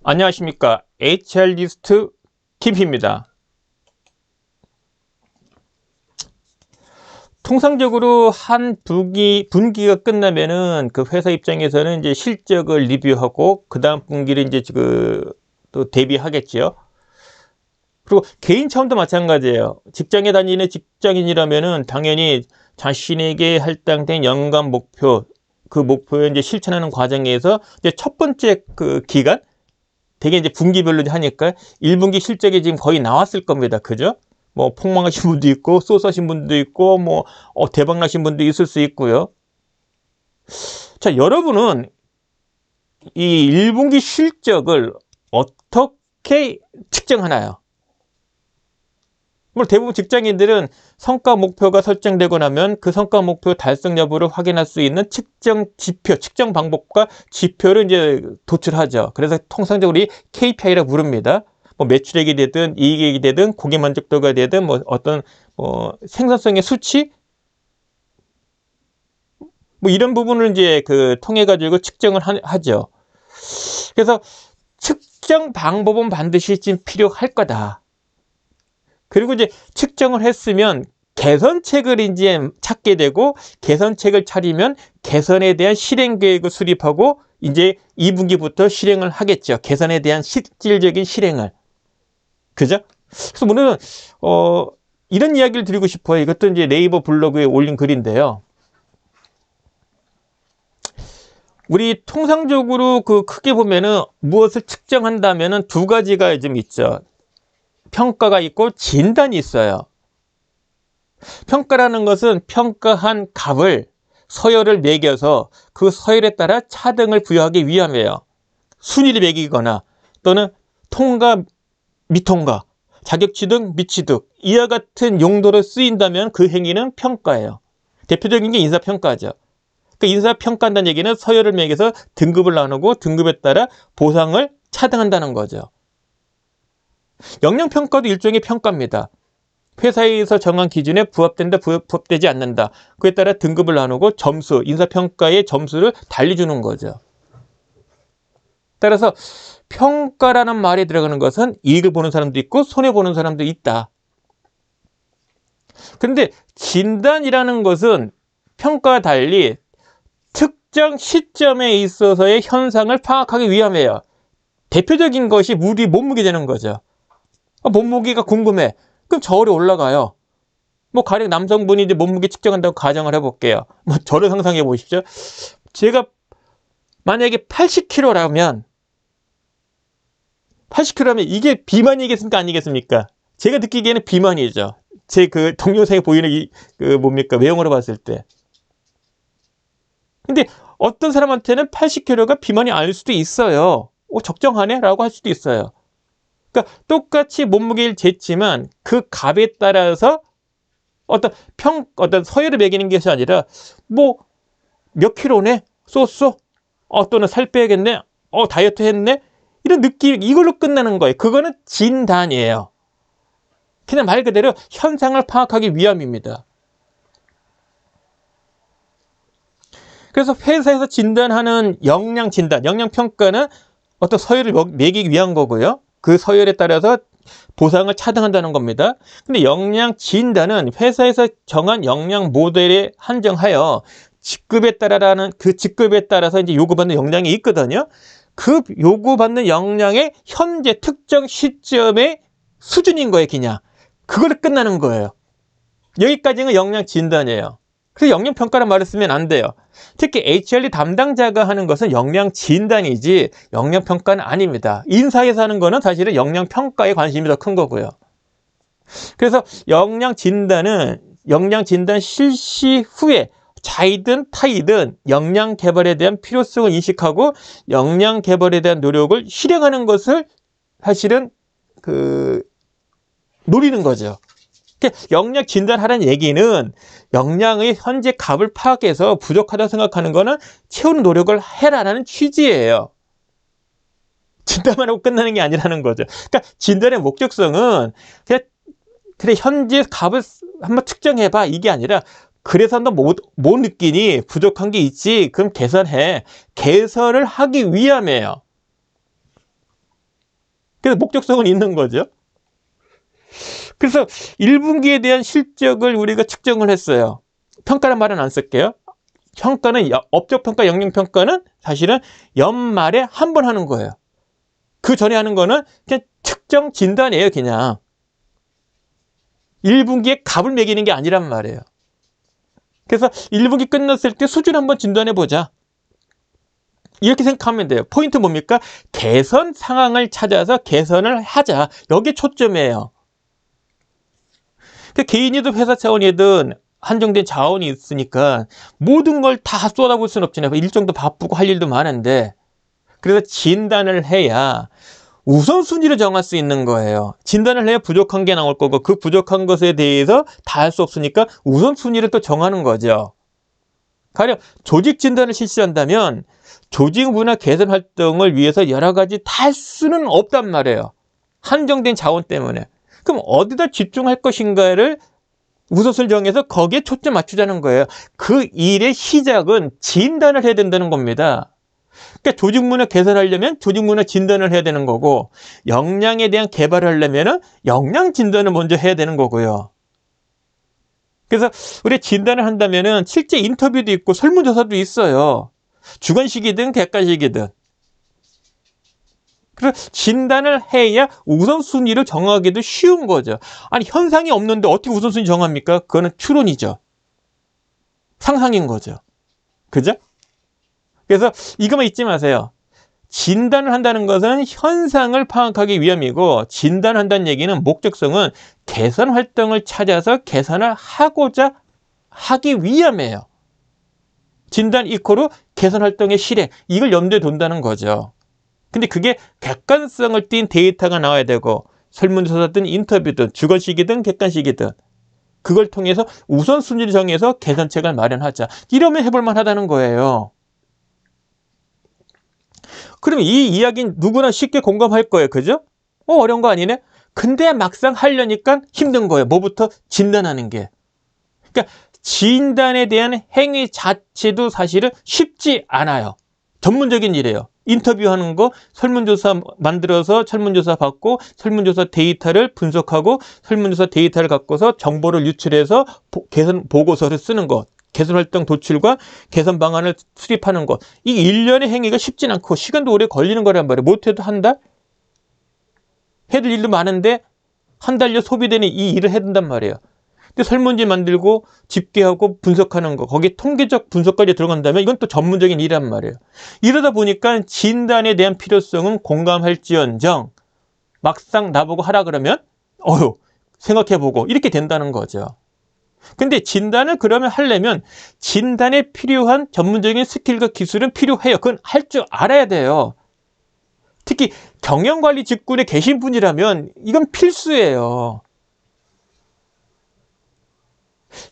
안녕하십니까. HR리스트 김희입니다. 통상적으로 한 분기가 끝나면은 그 회사 입장에서는 이제 실적을 리뷰하고 그 다음 분기를 이제 또 대비하겠죠. 그리고 개인 차원도 마찬가지예요. 직장에 다니는 직장인이라면은 당연히 자신에게 할당된 연간 목표, 그 목표에 이제 실천하는 과정에서 이제 첫 번째 그 기간, 되게 이제 분기별로 하니까 1분기 실적이 지금 거의 나왔을 겁니다. 그죠? 뭐 폭망하신 분도 있고 쏘쏘하신 분도 있고 뭐 대박나신 분도 있을 수 있고요. 자, 여러분은 이 1분기 실적을 어떻게 측정하나요? 뭐 대부분 직장인들은 성과 목표가 설정되고 나면 그 성과 목표 달성 여부를 확인할 수 있는 측정 지표, 측정 방법과 지표를 이제 도출하죠. 그래서 통상적으로 이 KPI라고 부릅니다. 뭐 매출액이 되든 이익이 되든 고객 만족도가 되든 뭐 어떤 생산성의 수치 뭐 이런 부분을 이제 통해 가지고 측정을 하죠. 그래서 측정 방법은 반드시 좀 필요할 거다. 그리고 이제 측정을 했으면 개선책을 이제 찾게 되고, 개선책을 차리면 개선에 대한 실행 계획을 수립하고 이제 2분기부터 실행을 하겠죠. 개선에 대한 실질적인 실행을. 그죠? 그래서 오늘은 이런 이야기를 드리고 싶어요. 이것도 이제 네이버 블로그에 올린 글인데요. 우리 통상적으로 크게 보면은 무엇을 측정한다면은 두 가지가 좀 있죠. 평가가 있고 진단이 있어요. 평가라는 것은 평가한 값을 서열을 매겨서 그 서열에 따라 차등을 부여하기 위함이에요. 순위를 매기거나 또는 통과, 미통과, 자격취득, 미취득 이와 같은 용도로 쓰인다면 그 행위는 평가예요. 대표적인 게 인사평가죠. 그 인사평가한다는 얘기는 서열을 매겨서 등급을 나누고 등급에 따라 보상을 차등한다는 거죠. 역량평가도 일종의 평가입니다. 회사에서 정한 기준에 부합된다, 부합되지 않는다. 그에 따라 등급을 나누고 점수, 인사평가의 점수를 달리주는 거죠. 따라서 평가라는 말이 들어가는 것은 이익을 보는 사람도 있고 손해보는 사람도 있다. 그런데 진단이라는 것은 평가와 달리 특정 시점에 있어서의 현상을 파악하기 위함이에요. 대표적인 것이 우리 몸무게 되는 거죠. 몸무게가 궁금해. 그럼 저울에 올라가요. 뭐 가령 남성분이 이제 몸무게 측정한다고 가정을 해볼게요. 뭐 저를 상상해 보십시오. 제가 만약에 80kg라면 이게 비만이겠습니까? 아니겠습니까? 제가 느끼기에는 비만이죠. 제 동영상에 보이는 뭡니까? 외형으로 봤을 때. 근데 어떤 사람한테는 80kg가 비만이 아닐 수도 있어요. 적정하네? 라고 할 수도 있어요. 그러니까 똑같이 몸무게를 쟀지만 그 값에 따라서 어떤 서열을 매기는 것이 아니라 뭐 몇 킬로네? 쏘쏘? 또는 살 빼야겠네? 다이어트 했네? 이런 느낌, 이걸로 끝나는 거예요. 그거는 진단이에요. 그냥 말 그대로 현상을 파악하기 위함입니다. 그래서 회사에서 진단하는 역량 진단, 역량 평가는 어떤 서열을 매기기 위한 거고요. 그 서열에 따라서 보상을 차등한다는 겁니다. 근데 역량 진단은 회사에서 정한 역량 모델에 한정하여 직급에 따라서 이제 요구받는 역량이 있거든요. 그 요구받는 역량의 현재 특정 시점의 수준인 거예요, 그냥. 그걸로 끝나는 거예요. 여기까지는 역량 진단이에요. 그래서 역량 평가란 말을 쓰면 안 돼요. 특히 HRD 담당자가 하는 것은 역량 진단이지 역량 평가는 아닙니다. 인사에서 하는 거는 사실은 역량 평가에 관심이 더 큰 거고요. 그래서 역량 진단 실시 후에 자이든 타이든 역량 개발에 대한 필요성을 인식하고 역량 개발에 대한 노력을 실행하는 것을 사실은 노리는 거죠. 역량 진단하라는 얘기는 역량의 현재 값을 파악해서 부족하다고 생각하는 거는 채우는 노력을 해라라는 취지예요. 진단만 하고 끝나는 게 아니라는 거죠. 그러니까 진단의 목적성은 그래 현재 값을 한번 측정해봐 이게 아니라 그래서 너 뭐 느끼니? 부족한 게 있지? 그럼 개선해. 개선을 하기 위함이에요. 그래서 목적성은 있는 거죠. 그래서 1분기에 대한 실적을 우리가 측정을 했어요. 평가란 말은 안 쓸게요. 평가는 업적평가, 영역평가는 사실은 연말에 한 번 하는 거예요. 그 전에 하는 거는 그냥 측정 진단이에요. 그냥 1분기에 값을 매기는 게 아니란 말이에요. 그래서 1분기 끝났을 때 수준 한번 진단해 보자. 이렇게 생각하면 돼요. 포인트 뭡니까? 개선 상황을 찾아서 개선을 하자. 여기 초점이에요. 그러니까 개인이든 회사 차원이든 한정된 자원이 있으니까 모든 걸 다 쏟아볼 수는 없잖아요. 일정도 바쁘고 할 일도 많은데. 그래서 진단을 해야 우선순위를 정할 수 있는 거예요. 진단을 해야 부족한 게 나올 거고 그 부족한 것에 대해서 다 할 수 없으니까 우선순위를 또 정하는 거죠. 가령 조직 진단을 실시한다면 조직 문화 개선 활동을 위해서 여러 가지 다 할 수는 없단 말이에요. 한정된 자원 때문에. 그럼 어디다 집중할 것인가를 우선순위 정해서 거기에 초점 맞추자는 거예요. 그 일의 시작은 진단을 해야 된다는 겁니다. 그러니까 조직 문화 개선하려면 조직 문화 진단을 해야 되는 거고 역량에 대한 개발을 하려면 역량 진단을 먼저 해야 되는 거고요. 그래서 우리 진단을 한다면 실제 인터뷰도 있고 설문조사도 있어요. 주관식이든 객관식이든. 그래서 진단을 해야 우선순위를 정하기도 쉬운 거죠. 아니 현상이 없는데 어떻게 우선순위 정합니까? 그거는 추론이죠. 상상인 거죠. 그죠? 그래서 이것만 잊지 마세요. 진단을 한다는 것은 현상을 파악하기 위함이고 진단을 한다는 얘기는 목적성은 개선 활동을 찾아서 개선을 하고자 하기 위함이에요. 진단 이코르 개선 활동의 실행, 이걸 염두에 둔다는 거죠. 근데 그게 객관성을 띈 데이터가 나와야 되고 설문조사든 인터뷰든 주관식이든 객관식이든 그걸 통해서 우선순위를 정해서 개선책을 마련하자. 이러면 해볼 만하다는 거예요. 그럼 이 이야기는 누구나 쉽게 공감할 거예요. 그죠? 어려운 거 아니네? 근데 막상 하려니까 힘든 거예요. 뭐부터? 진단하는 게. 그러니까 진단에 대한 행위 자체도 사실은 쉽지 않아요. 전문적인 일이에요. 인터뷰하는 거, 설문조사 만들어서 설문조사 받고 설문조사 데이터를 분석하고 설문조사 데이터를 갖고서 정보를 유출해서 개선 보고서를 쓰는 것. 개선 활동 도출과 개선 방안을 수립하는 것. 이 일련의 행위가 쉽진 않고 시간도 오래 걸리는 거란 말이에요. 못해도 한 달? 해둘 일도 많은데 한 달여 소비되는 이 일을 해야 된단 말이에요. 근데 설문지 만들고 집계하고 분석하는 거, 거기에 통계적 분석까지 들어간다면 이건 또 전문적인 일이란 말이에요. 이러다 보니까 진단에 대한 필요성은 공감할지언정 막상 나보고 하라 그러면 생각해보고 이렇게 된다는 거죠. 근데 진단을 그러면 하려면 진단에 필요한 전문적인 스킬과 기술은 필요해요. 그건 할 줄 알아야 돼요. 특히 경영관리 직군에 계신 분이라면 이건 필수예요.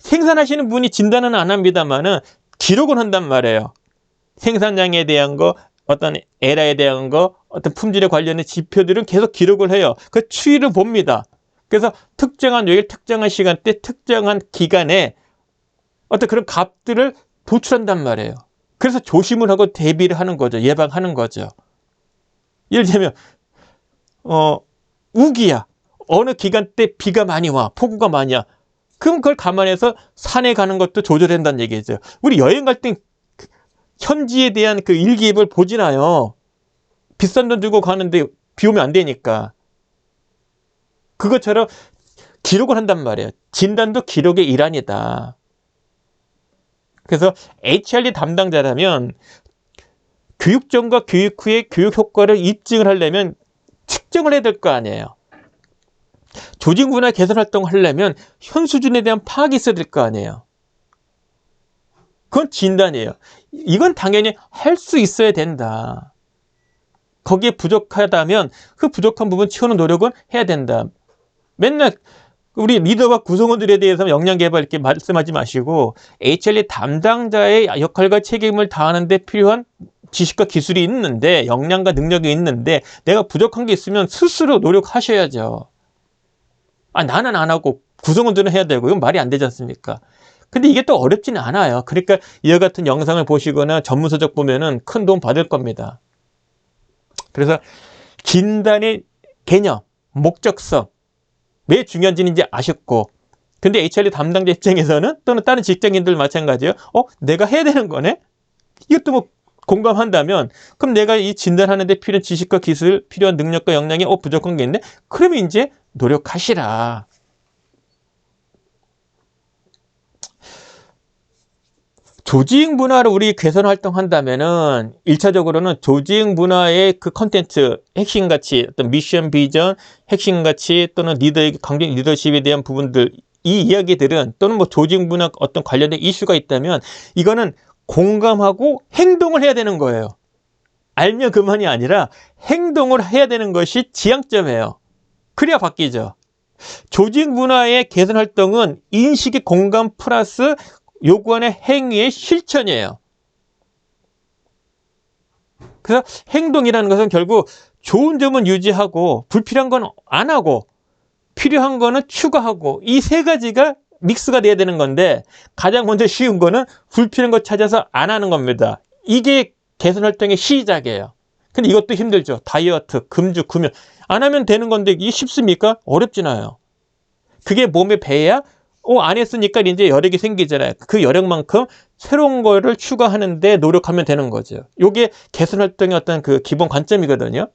생산하시는 분이 진단은 안 합니다만은 기록은 한단 말이에요. 생산량에 대한 거, 어떤 에러에 대한 거, 어떤 품질에 관련된 지표들은 계속 기록을 해요. 그 추이를 봅니다. 그래서 특정한 요일, 특정한 시간대, 특정한 기간에 어떤 그런 값들을 도출한단 말이에요. 그래서 조심을 하고 대비를 하는 거죠. 예방하는 거죠. 예를 들면 우기야. 어느 기간대 비가 많이 와. 폭우가 많이 와. 그럼 그걸 감안해서 산에 가는 것도 조절한다는 얘기죠. 우리 여행 갈 땐 현지에 대한 그 일기예보를 보지나요? 비싼 돈 주고 가는데 비 오면 안 되니까. 그것처럼 기록을 한단 말이에요. 진단도 기록의 일환이다. 그래서 HRD 담당자라면 교육 전과 교육 후의 교육 효과를 입증을 하려면 측정을 해야 될 거 아니에요. 조직 문화 개선 활동을 하려면 현 수준에 대한 파악이 있어야 될 거 아니에요. 그건 진단이에요. 이건 당연히 할 수 있어야 된다. 거기에 부족하다면 그 부족한 부분 채우는 노력은 해야 된다. 맨날 우리 리더와 구성원들에 대해서 역량개발 이렇게 말씀하지 마시고 HRD 담당자의 역할과 책임을 다하는 데 필요한 지식과 기술이 있는데 역량과 능력이 있는데 내가 부족한 게 있으면 스스로 노력하셔야죠. 나는 안 하고 구성원들은 해야 되고 이건 말이 안 되지 않습니까? 근데 이게 또 어렵지는 않아요. 그러니까 이와 같은 영상을 보시거나 전문서적 보면은 큰 도움 받을 겁니다. 그래서 진단의 개념, 목적성, 왜 중요한지는 이제 아셨고, 근데 HRD 담당자 입장에서는 또는 다른 직장인들 마찬가지예요. 내가 해야 되는 거네? 이것도 뭐 공감한다면, 그럼 내가 이 진단하는데 필요한 지식과 기술, 필요한 능력과 역량이 부족한 게 있네? 그러면 이제 노력하시라. 조직 문화를 우리 개선 활동한다면은 1차적으로는 조직 문화의 그 컨텐츠, 핵심 가치, 어떤 미션, 비전, 핵심 가치 또는 리더의 강경 리더십에 대한 부분들, 이 이야기들은 또는 뭐 조직 문화 어떤 관련된 이슈가 있다면 이거는 공감하고 행동을 해야 되는 거예요. 알면 그만이 아니라 행동을 해야 되는 것이 지향점이에요. 그래야 바뀌죠. 조직 문화의 개선 활동은 인식의 공감 플러스 요구하는 행위의 실천이에요. 그래서 행동이라는 것은 결국 좋은 점은 유지하고 불필요한 건 안 하고 필요한 거는 추가하고 이 세 가지가 믹스가 돼야 되는 건데 가장 먼저 쉬운 거는 불필요한 거 찾아서 안 하는 겁니다. 이게 개선 활동의 시작이에요. 근데 이것도 힘들죠. 다이어트, 금주, 금연 안 하면 되는 건데 이게 쉽습니까? 어렵진 않아요. 그게 몸에 배야 안 했으니까 이제 여력이 생기잖아요. 그 여력만큼 새로운 거를 추가하는데 노력하면 되는 거죠. 이게 개선 활동의 어떤 그 기본 관점이거든요.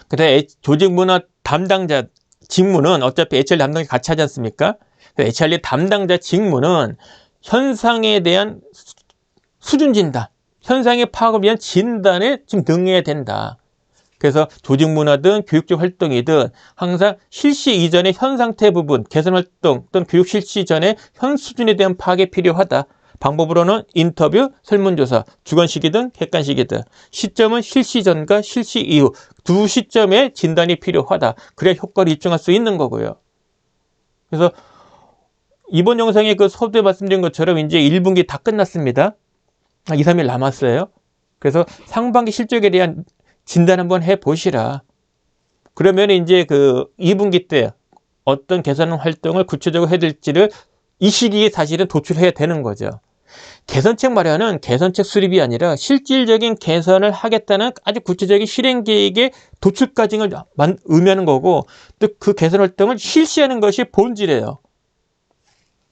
근데 조직 문화 담당자 직무는 어차피 HRD 담당자 같이 하지 않습니까? HRD 담당자 직무는 현상에 대한 수준 진단, 현상의 파악을 위한 진단에 좀 능해야 된다. 그래서 조직 문화든 교육적 활동이든 항상 실시 이전의 현 상태 부분, 개선 활동 또는 교육 실시 전에 현 수준에 대한 파악이 필요하다. 방법으로는 인터뷰, 설문조사, 주관식이든 객관식이든 시점은 실시 전과 실시 이후 두 시점의 진단이 필요하다. 그래야 효과를 입증할 수 있는 거고요. 그래서 이번 영상에 그 서두에 말씀드린 것처럼 이제 1분기 다 끝났습니다. 2, 3일 남았어요. 그래서 상반기 실적에 대한 진단 한번 해보시라. 그러면 이제 그 2분기 때 어떤 개선 활동을 구체적으로 해야 될지를 이 시기에 사실은 도출해야 되는 거죠. 개선책 마련은 개선책 수립이 아니라 실질적인 개선을 하겠다는 아주 구체적인 실행 계획의 도출 과정을 의미하는 거고 또 그 개선 활동을 실시하는 것이 본질이에요.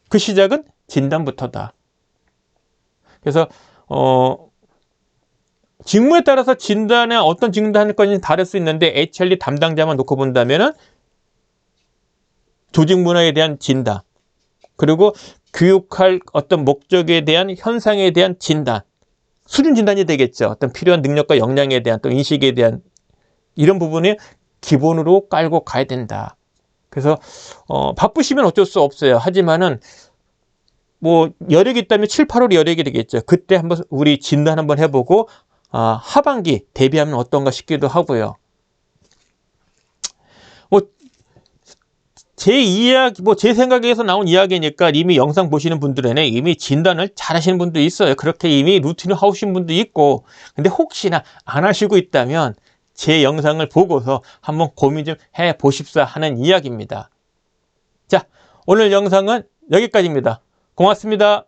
그 시작은 진단부터다. 그래서 직무에 따라서 진단에 어떤 진단할 건지 다를 수 있는데 HRD 담당자만 놓고 본다면은 조직 문화에 대한 진단, 그리고 교육할 어떤 목적에 대한 현상에 대한 진단, 수준 진단이 되겠죠. 어떤 필요한 능력과 역량에 대한 또 인식에 대한 이런 부분이 기본으로 깔고 가야 된다. 그래서 바쁘시면 어쩔 수 없어요. 하지만은 뭐 여력이 있다면 7, 8월 여력이 되겠죠. 그때 한번 우리 진단 한번 해보고 하반기 대비하면 어떤가 싶기도 하고요. 뭐 제 이야기, 제 생각에서 나온 이야기니까 이미 영상 보시는 분들에는 이미 진단을 잘 하시는 분도 있어요. 그렇게 이미 루틴을 하신 분도 있고. 근데 혹시나 안 하시고 있다면 제 영상을 보고서 한번 고민 좀 해보십사 하는 이야기입니다. 자, 오늘 영상은 여기까지입니다. 고맙습니다.